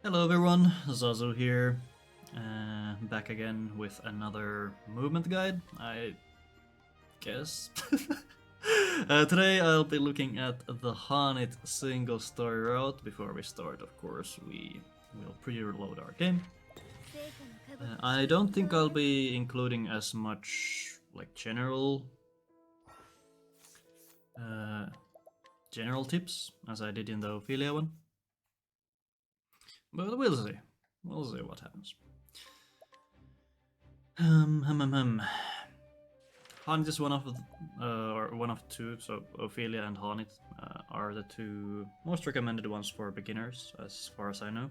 Hello everyone, Zazu here, back again with another movement guide, I guess. Today I'll be looking at the Hanit single story route. Before we start, of course, we will pre-reload our game. I don't think I'll be including as much like general tips as I did in the Ophelia one. But we'll see. We'll see what happens. Hanit is one of or one of two, so Ophelia and Hanit are the two most recommended ones for beginners, as far as I know.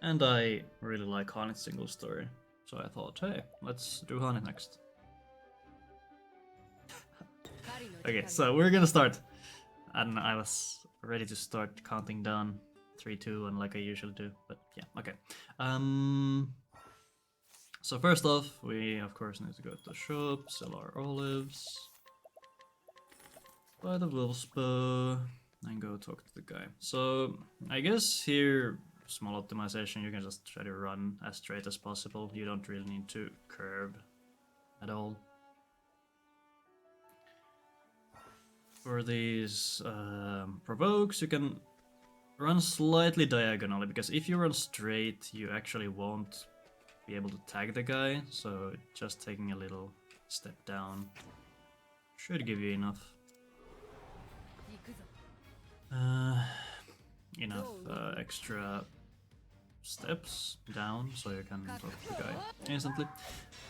And I really like Hanit's single story, so I thought, hey, let's do Hanit next. Okay, so we're gonna start. And I was ready to start counting down 3, 2, and like I usually do, but yeah, okay. So first off, we of course need to go to the shop, sell our olives, buy the wolfsbow, and go talk to the guy. So I guess here, small optimization, you can just try to run as straight as possible. You don't really need to curve at all. For these provokes, you can run slightly diagonally, because if you run straight, you actually won't be able to tag the guy, so just taking a little step down should give you enough extra steps down so you can talk to the guy instantly.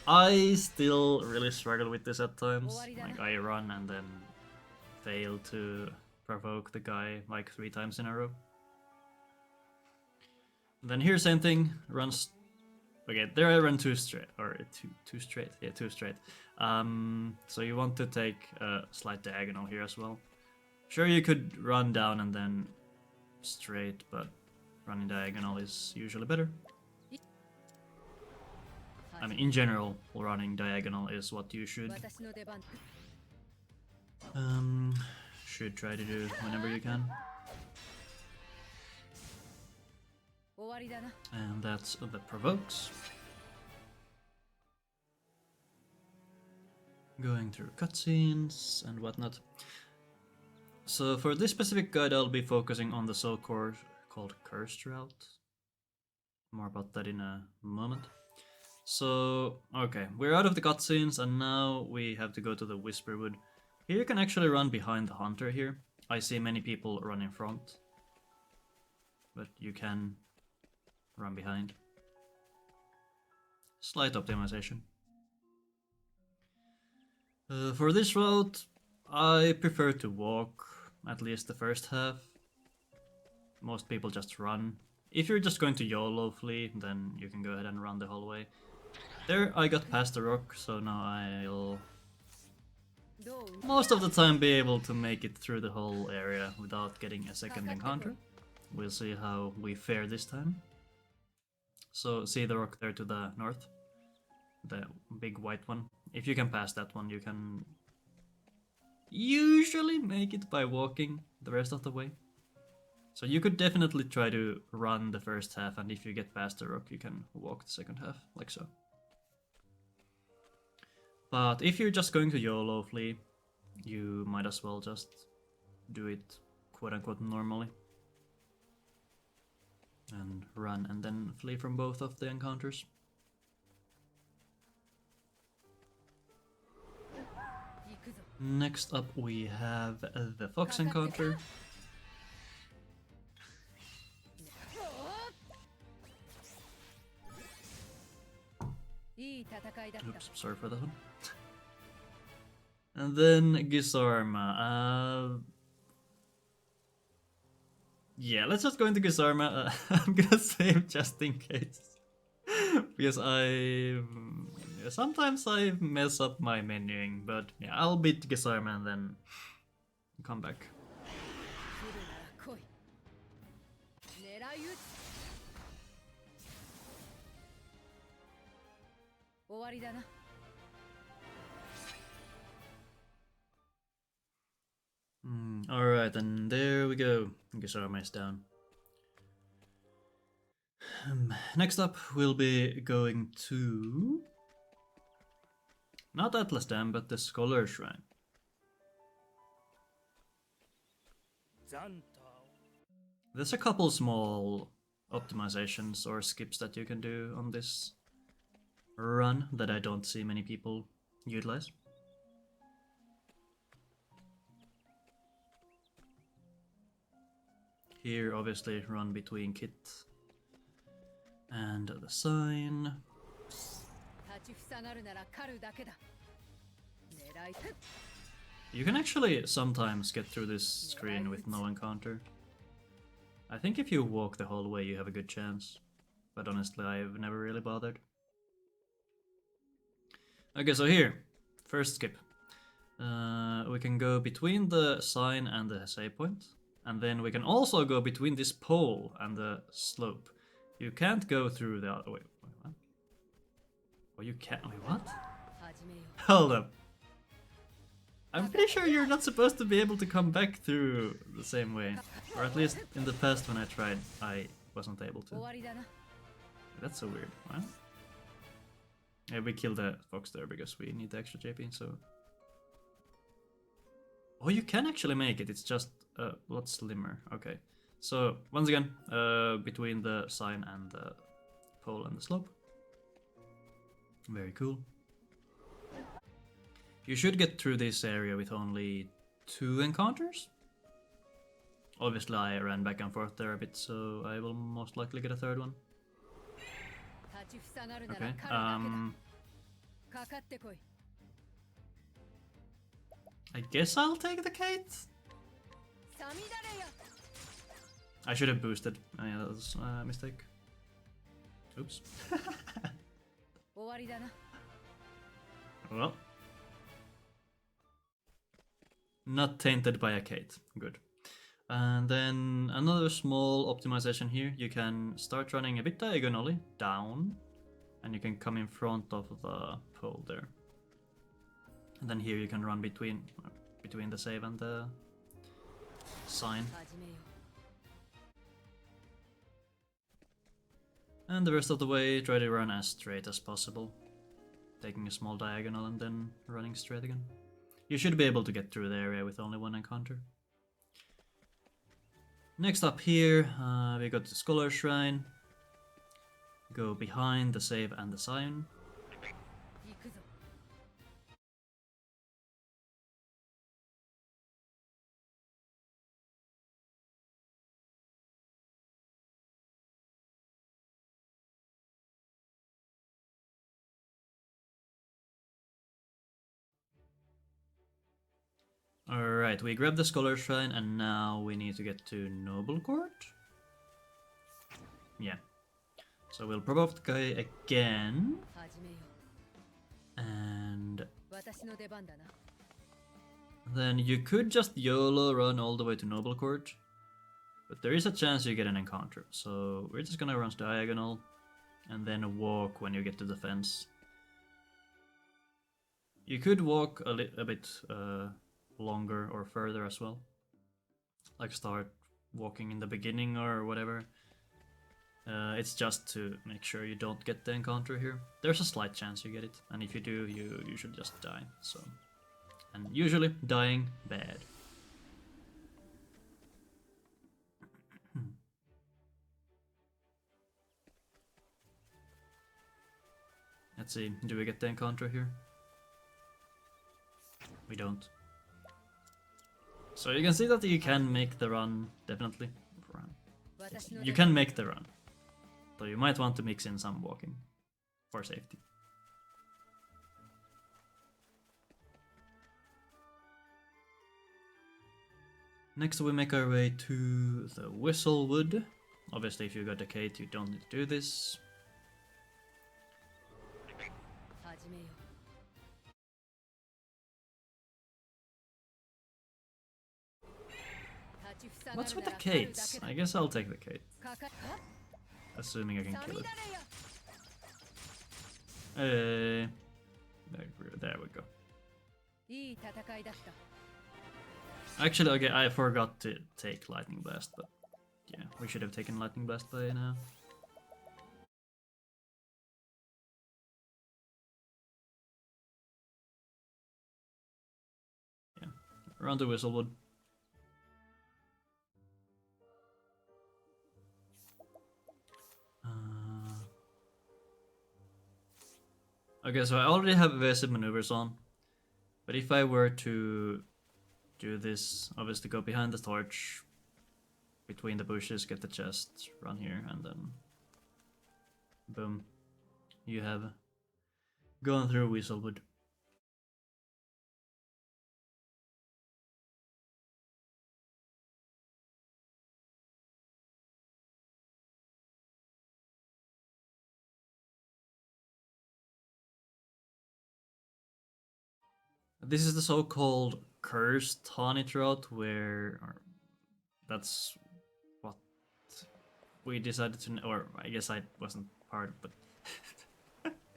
I still really struggle with this at times, like I run and then fail to provoke the guy like 3 times in a row. And then here same thing, runs. Okay, there I run 2 straight, or 2 straight, yeah, 2 straight. So you want to take a slight diagonal here as well. Sure, you could run down and then straight, but running diagonal is usually better. I mean, in general, running diagonal is what you should try to do whenever you can. And that's the provokes. Going through cutscenes and whatnot. So for this specific guide, I'll be focusing on the so-called cursed route. More about that in a moment. So, okay, we're out of the cutscenes and now we have to go to the Whisperwood. Here you can actually run behind the hunter here. I see many people run in front, but you can run behind. Slight optimization. For this route, I prefer to walk, at least the first half. Most people just run. If you're just going to YOLO flee, then you can go ahead and run the whole way. There I got past the rock, so now I'll most of the time be able to make it through the whole area without getting a second encounter. We'll see how we fare this time. So see the rock there to the north? The big white one. If you can pass that one, you can usually make it by walking the rest of the way. So you could definitely try to run the first half, and if you get past the rock, you can walk the second half, like so. But if you're just going to YOLO flee, you might as well just do it quote-unquote normally. And run and then flee from both of the encounters. Next up we have the fox encounter. Oops, sorry for that one. And then Gisarma. Yeah, let's just go into Gisarma. I'm gonna save just in case. Because sometimes I mess up my menuing, but yeah, I'll beat Gisarma and then come back. Alright, and there we go. Gisarma is down. Next up, we'll be going to... not Atlasdam, but the Scholar Shrine. There's a couple small optimizations or skips that you can do on this run that I don't see many people utilize. Here, obviously, run between Kit and the sign. You can actually sometimes get through this screen with no encounter. I think if you walk the whole way you have a good chance, but honestly I've never really bothered. Okay, so here, first skip. We can go between the sign and the save point, and then we can also go between this pole and the slope. You can't go through the other way. Wait, what? Oh, you can't. Wait, what? Hold up. I'm pretty sure you're not supposed to be able to come back through the same way. Or at least in the past when I tried, I wasn't able to. That's so weird. What? Yeah, we killed a fox there because we need the extra JP, so... oh, you can actually make it, it's just a lot slimmer. Okay. So, once again, between the sign and the pole and the slope. Very cool. You should get through this area with only 2 encounters. Obviously I ran back and forth there a bit, so I will most likely get a 3rd one. Okay, I guess I'll take the Cait. I should have boosted. Oh, yeah, that was a mistake. Oops. Well. Not tainted by a Cait. Good. And then another small optimization here. You can start running a bit diagonally down, and you can come in front of the pole there. And then here you can run between the save and the sign. And the rest of the way, try to run as straight as possible, taking a small diagonal and then running straight again. You should be able to get through the area with only 1 encounter. Next up here, we got the Scholar Shrine. Go behind the save and the sign. Alright, we grabbed the Scholar Shrine and now we need to get to Noblecourt? Yeah. So we'll prop off the guy again. And then you could just YOLO run all the way to Noblecourt, but there is a chance you get an encounter. So we're just gonna run diagonal and then walk when you get to the fence. You could walk a bit longer or further as well. Like start walking in the beginning or whatever. It's just to make sure you don't get the encounter here. There's a slight chance you get it, and if you do, you should just die. So, and usually dying bad. Let's see, do we get the encounter here? We don't. So you can see that you can make the run, definitely. You can make the run. So you might want to mix in some walking for safety. Next we make our way to the Whistlewood. Obviously if you got the Cait you don't need to do this. What's with the Caits? I guess I'll take the Cait. Assuming I can kill it. Hey. There we go. Actually, okay, I forgot to take Lightning Blast, but yeah, we should have taken Lightning Blast by now. around to Whistlewood. Okay, so I already have evasive maneuvers on, but if I were to do this, obviously go behind the torch, between the bushes, get the chest, run here, and then boom, you have gone through Whistlewood. This is the so-called cursed Tawny route, where that's what we decided to, or I guess I wasn't part, but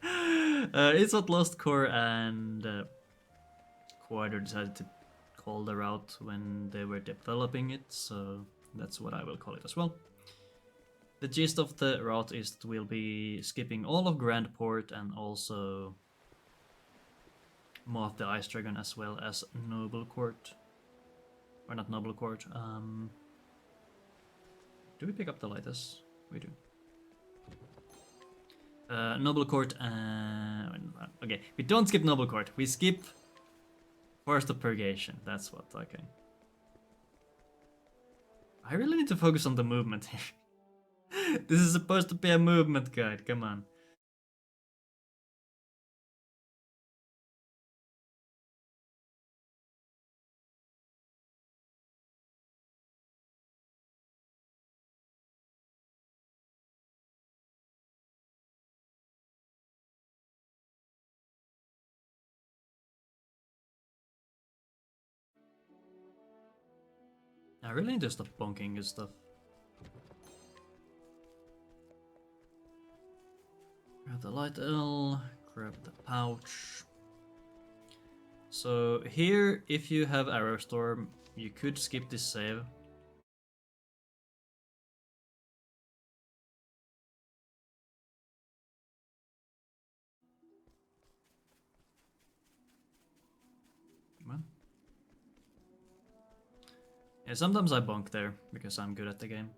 it's what Lostcore and Quarter decided to call the route when they were developing it, so that's what I will call it as well. The gist of the route is that we'll be skipping all of Grandport and also more of the Ice Dragon as well as Noblecourt. Or not Noblecourt. Do we pick up the lightest? We do. Noblecourt. Okay, we don't skip Noblecourt. We skip Forest of Purgation. That's what. Okay. I really need to focus on the movement here. This is supposed to be a movement guide. Come on. I really need to stop bonking and stuff. Grab the light L, grab the pouch. So here, if you have Arrow Storm, you could skip this save. Come on. Yeah, sometimes I bonk there, because I'm good at the game.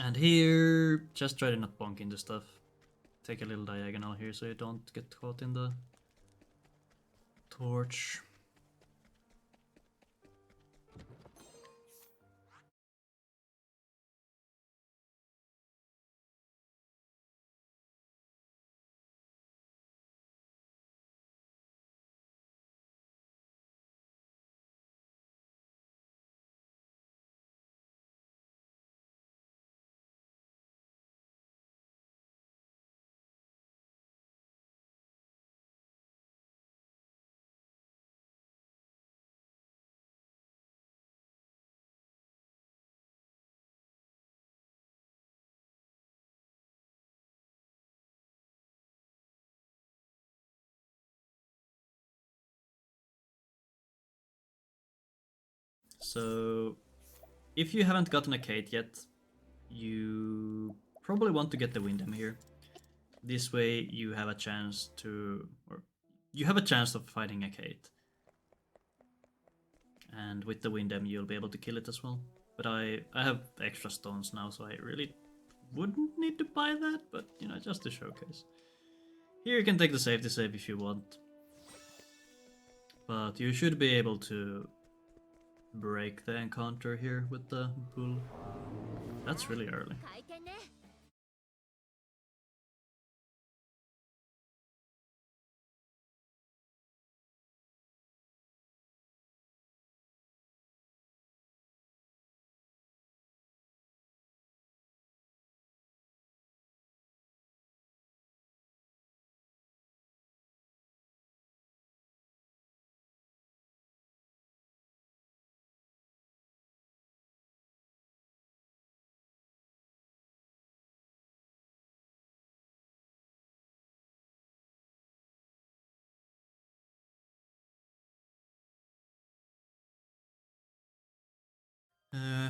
And here, just try to not bonk into stuff. Take a little diagonal here so you don't get caught in the torch. So, if you haven't gotten a Cait yet, you probably want to get the Wind M here. This way you have a chance to, or you have a chance of fighting a Cait. And with the Wind M you'll be able to kill it as well. But I have extra stones now, so I really wouldn't need to buy that, but you know, just to showcase. Here you can take the safety save if you want. But you should be able to break the encounter here with the bull. That's really early.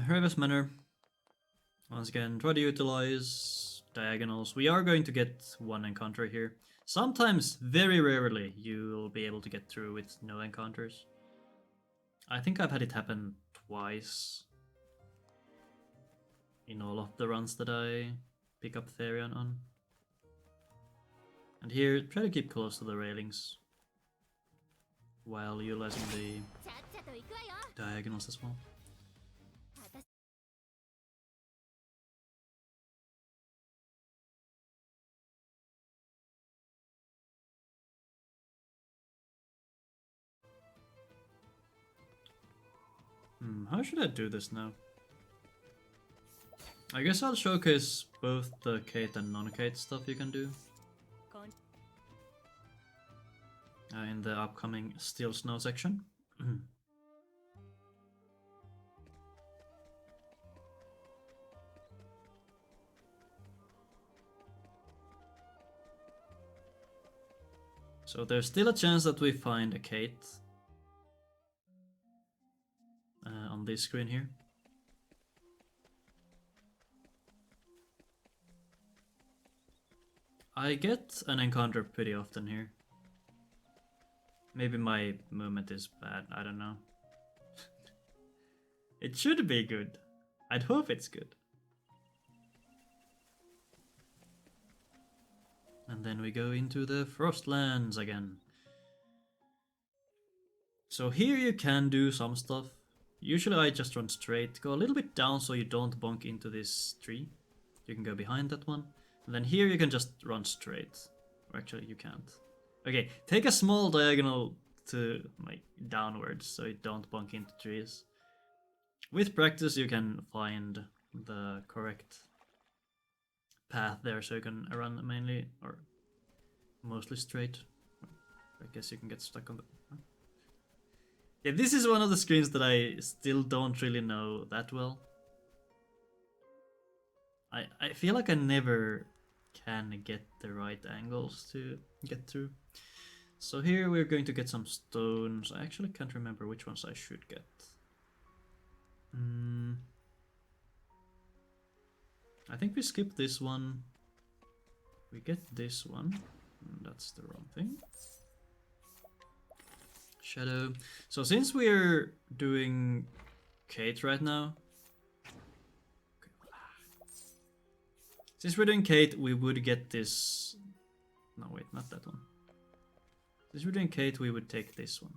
Ravus Manor. Once again, try to utilize diagonals, we are going to get one encounter here. Sometimes, very rarely, you'll be able to get through with no encounters. I think I've had it happen twice in all of the runs that I pick up Therion on. And here, try to keep close to the railings while utilizing the diagonals as well. How should I do this now? I guess I'll showcase both the Cait and Non-Cait stuff you can do in the upcoming Stillsnow section. So there's still a chance that we find a Cait on this screen here. I get an encounter pretty often here. Maybe my movement is bad, I don't know. It should be good. I'd hope it's good. And then we go into the Frostlands again. So here you can do some stuff. Usually I just run straight, go a little bit down so you don't bonk into this tree. You can go behind that one. And then here you can just run straight. Or actually you can't. Okay, take a small diagonal to like downwards so you don't bonk into trees. With practice you can find the correct path there so you can run mainly or mostly straight. I guess you can get stuck on the... Yeah, this is one of the screens that I still don't really know that well. I feel like I never can get the right angles to get through. So here we're going to get some stones. I actually can't remember which ones I should get. I think we skip this one. We get this one. That's the wrong thing. Shadow. So since we're doing Cait right now, since we're doing Cait, we would get this. No, wait, not that one. Since we're doing Cait, we would take this one.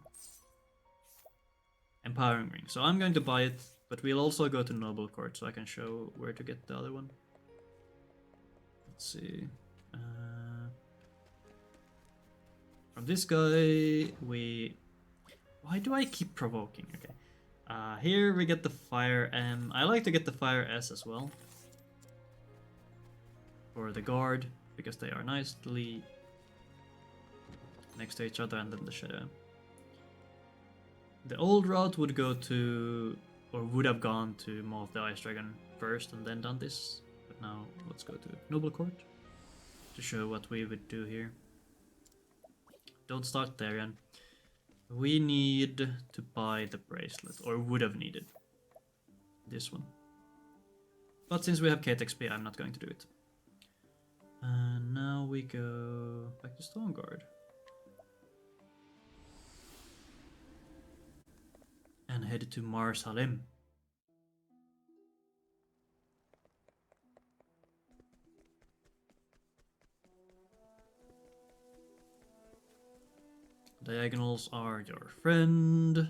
Empowering Ring. So I'm going to buy it, but we'll also go to Noblecourt so I can show where to get the other one. Let's see. From this guy, we... Why do I keep provoking? Okay. Here we get the Fire M. I like to get the Fire S as well. For the guard, because they are nicely next to each other, and then the Shadow. The old route would go to, or would have gone to Maw of the Ice Dragon first and then done this. But now let's go to Noblecourt to show what we would do here. Don't start Therion. We need to buy the bracelet, or would have needed this one. But since we have Cait XP, I'm not going to do it. And now we go back to Stonegard. And head to Marsalim. Diagonals are your friend.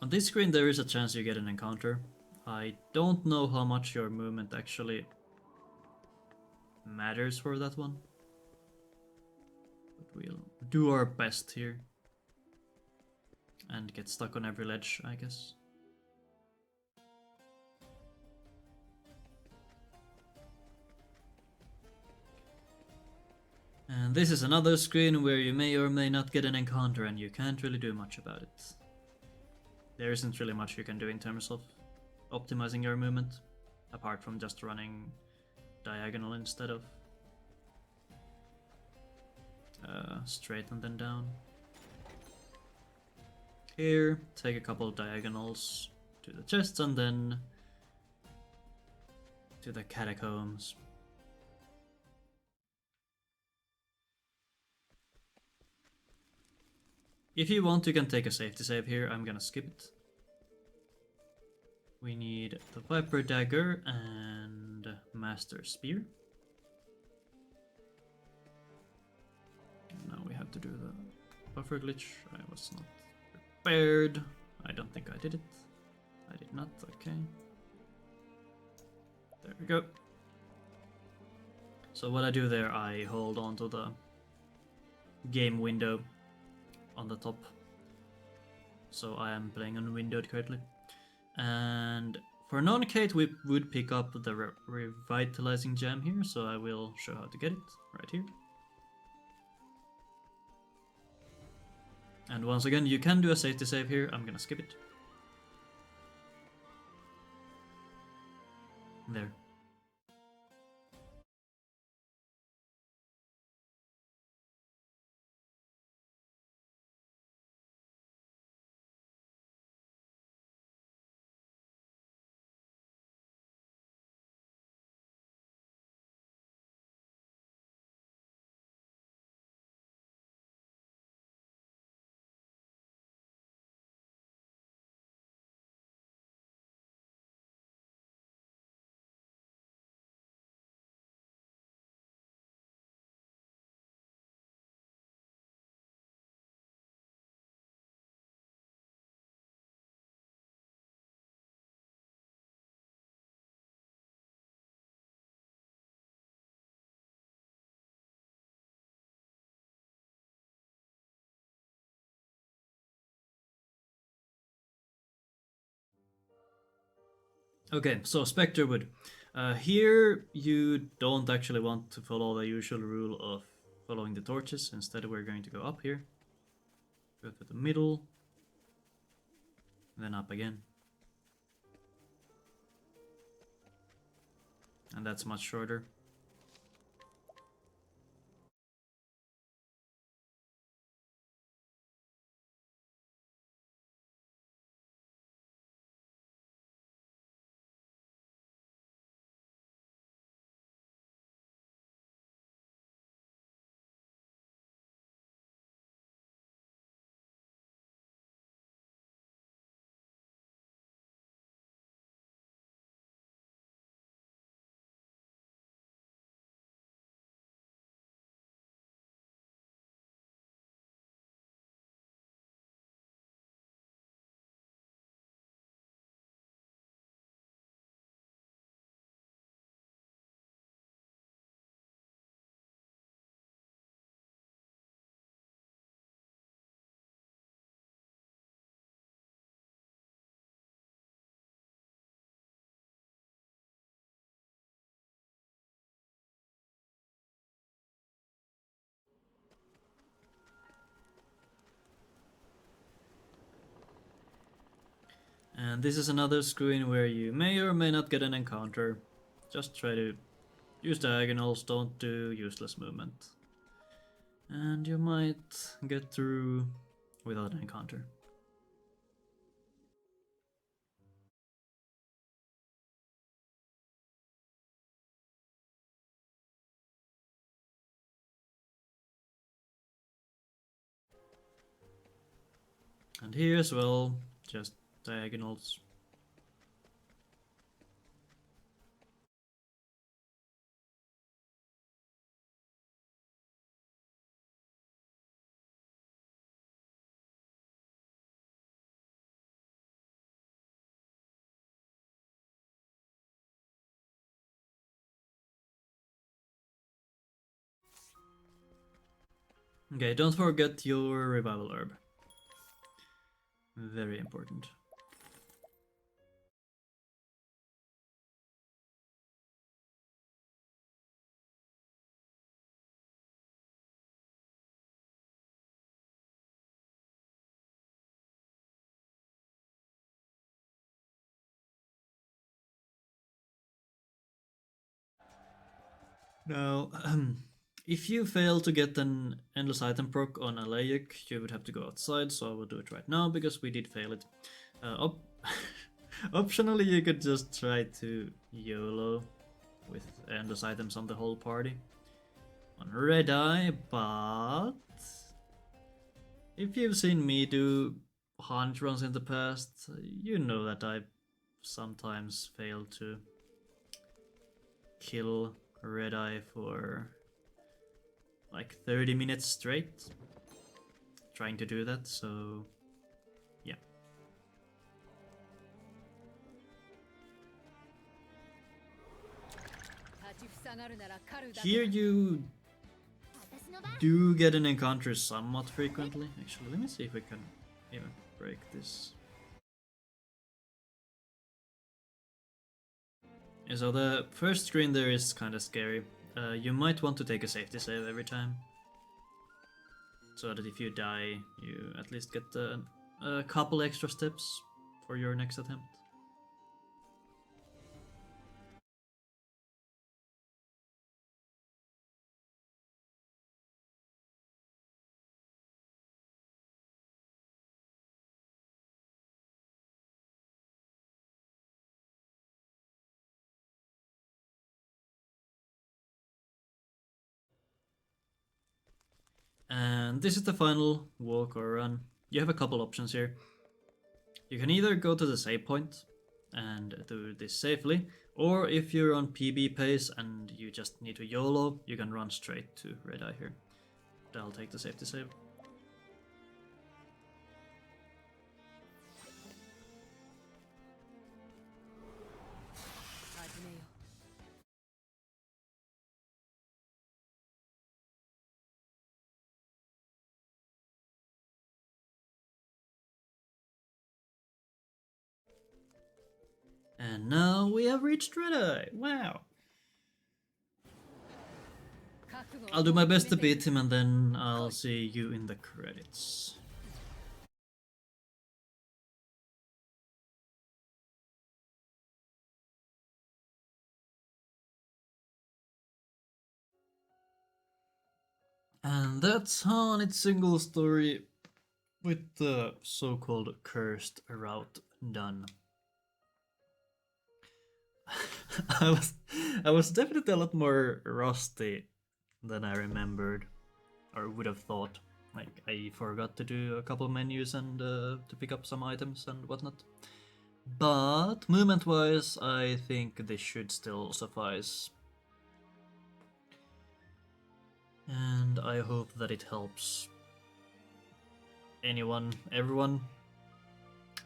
On this screen there is a chance you get an encounter. I don't know how much your movement actually matters for that one. But we'll do our best here. And get stuck on every ledge, I guess. And this is another screen where you may or may not get an encounter and you can't really do much about it. There isn't really much you can do in terms of optimizing your movement, apart from just running diagonal instead of straight and then down. here, take a couple of diagonals to the chests, and then to the catacombs. If you want, you can take a safety save here. I'm gonna skip it. We need the Viper Dagger and Master Spear. Now we have to do the buffer glitch. I was not prepared. I don't think I did it. I did not, okay. There we go. So what I do there, I hold on to the game window on the top. So I am playing on windowed currently. And for Non-Cait we would pick up the revitalizing gem here, so I will show how to get it right here. And once again, you can do a safety save here. I'm gonna skip it. There. Okay, so Spectrewood. Here you don't actually want to follow the usual rule of following the torches. Instead, we're going to go up here. Go to the middle. Then up again. And that's much shorter. And this is another screen where you may or may not get an encounter. Just try to use diagonals, don't do useless movement. And you might get through without an encounter. And here as well, just diagonals. Okay, don't forget your revival herb. Very important. Now, if you fail to get an endless item proc on Alaic, you would have to go outside, so I will do it right now because we did fail it. Optionally, you could just try to YOLO with endless items on the whole party on Red Eye, but if you've seen me do hunt runs in the past, you know that I sometimes fail to kill Red Eye for like 30 minutes straight trying to do that, so yeah. Here you do get an encounter somewhat frequently. Actually, let me see if we can even break this. Yeah, so the first screen there is kind of scary. You might want to take a safety save every time, so that if you die, you at least get a couple extra steps for your next attempt. And this is the final walk or run. You have a couple options here. You can either go to the save point and do this safely, or if you're on PB pace and you just need to YOLO, you can run straight to Red Eye here. But I'll take the safety save. And now we have reached Red Eye. Wow. I'll do my best to beat him and then I'll see you in the credits. And that's Haunted single story with the so-called cursed route done. I was definitely a lot more rusty than I remembered or would have thought. Like, I forgot to do a couple menus and to pick up some items and whatnot. But movement-wise, I think this should still suffice. And I hope that it helps everyone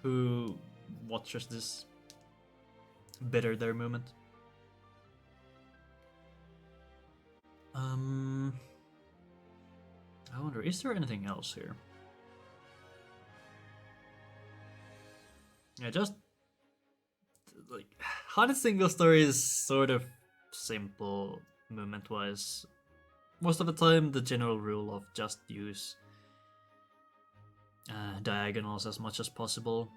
who watches this better their movement. I wonder, is there anything else here? Yeah, just like Haunted single story is sort of simple movement-wise. Most of the time, the general rule of just use diagonals as much as possible.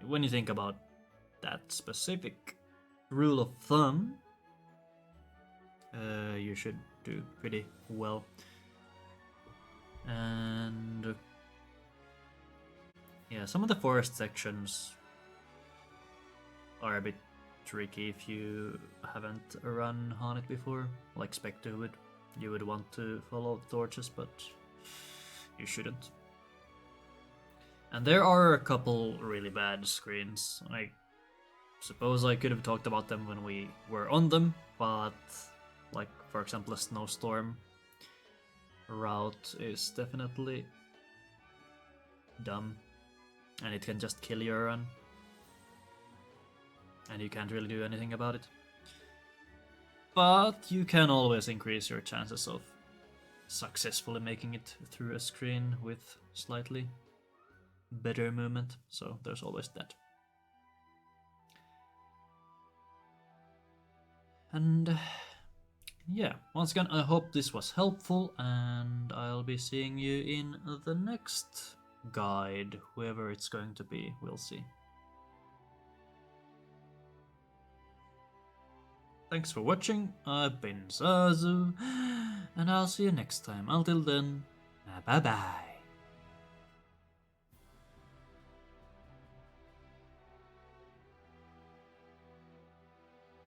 When you think about that specific rule of thumb, you should do pretty well. And yeah, some of the forest sections are a bit tricky if you haven't run Haunted before, like Spectrewood. You would want to follow the torches, but you shouldn't. And there are a couple really bad screens. I suppose I could have talked about them when we were on them, but like, for example, a snowstorm route is definitely dumb, and it can just kill your run, and you can't really do anything about it. But you can always increase your chances of successfully making it through a screen with slightly better movement, so there's always that. And yeah, once again, I hope this was helpful, and I'll be seeing you in the next guide, whoever it's going to be, we'll see. Thanks for watching, I've been Zazu, and I'll see you next time. Until then, bye bye.